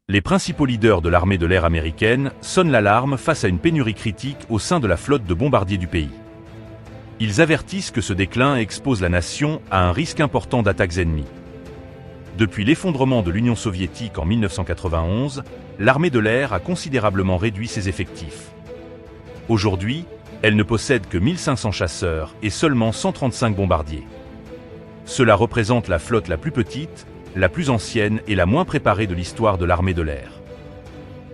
Les principaux leaders de l'armée de l'air américaine sonnent l'alarme face à une pénurie critique au sein de la flotte de bombardiers du pays. Ils avertissent que ce déclin expose la nation à un risque important d'attaques ennemies. Depuis l'effondrement de l'Union soviétique en 1991, l'armée de l'air a considérablement réduit ses effectifs. Aujourd'hui, elle ne possède que 1500 chasseurs et seulement 135 bombardiers. Cela représente la flotte la plus petite, la plus ancienne et la moins préparée de l'histoire de l'armée de l'air.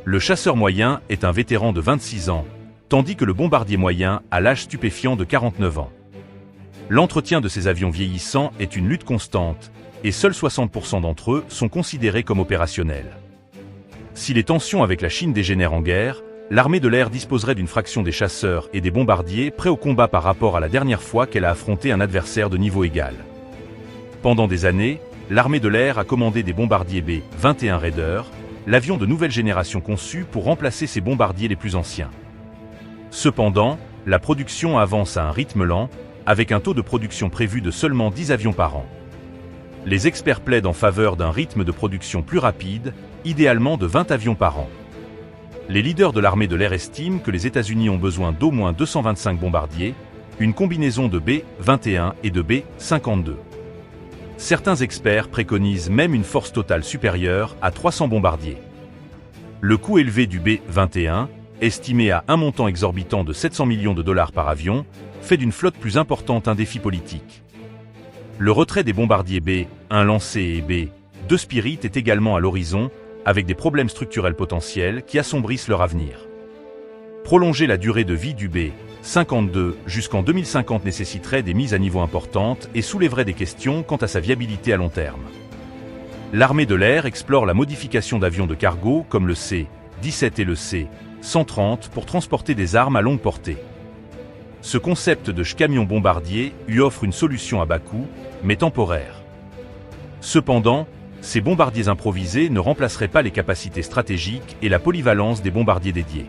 Le chasseur moyen est un vétéran de 26 ans, tandis que le bombardier moyen a l'âge stupéfiant de 49 ans. L'entretien de ces avions vieillissants est une lutte constante, et seuls 60% d'entre eux sont considérés comme opérationnels. Si les tensions avec la Chine dégénèrent en guerre, l'armée de l'air disposerait d'une fraction des chasseurs et des bombardiers prêts au combat par rapport à la dernière fois qu'elle a affronté un adversaire de niveau égal. Pendant des années, l'armée de l'air a commandé des bombardiers B-21 Raider, l'avion de nouvelle génération conçu pour remplacer ses bombardiers les plus anciens. Cependant, la production avance à un rythme lent, avec un taux de production prévu de seulement 10 avions par an. Les experts plaident en faveur d'un rythme de production plus rapide, idéalement de 20 avions par an. Les leaders de l'armée de l'air estiment que les États-Unis ont besoin d'au moins 225 bombardiers, une combinaison de B-21 et de B-52. Certains experts préconisent même une force totale supérieure à 300 bombardiers. Le coût élevé du B-21, estimé à un montant exorbitant de 700 millions de dollars par avion, fait d'une flotte plus importante un défi politique. Le retrait des bombardiers B-1 lancés et B-2 Spirit est également à l'horizon, avec des problèmes structurels potentiels qui assombrissent leur avenir. Prolonger la durée de vie du B-52 jusqu'en 2050 nécessiterait des mises à niveau importantes et soulèverait des questions quant à sa viabilité à long terme. L'armée de l'air explore la modification d'avions de cargo comme le C-17 et le C-130 pour transporter des armes à longue portée. Ce concept de camion bombardier lui offre une solution à bas coût, mais temporaire. Cependant, ces bombardiers improvisés ne remplaceraient pas les capacités stratégiques et la polyvalence des bombardiers dédiés.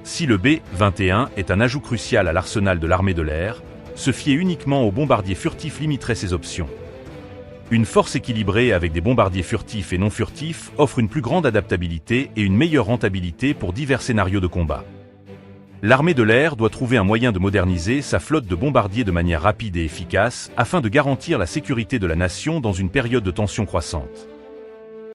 Si le B-21 est un ajout crucial à l'arsenal de l'armée de l'air, se fier uniquement aux bombardiers furtifs limiterait ses options. Une force équilibrée avec des bombardiers furtifs et non furtifs offre une plus grande adaptabilité et une meilleure rentabilité pour divers scénarios de combat. L'armée de l'air doit trouver un moyen de moderniser sa flotte de bombardiers de manière rapide et efficace afin de garantir la sécurité de la nation dans une période de tension croissante.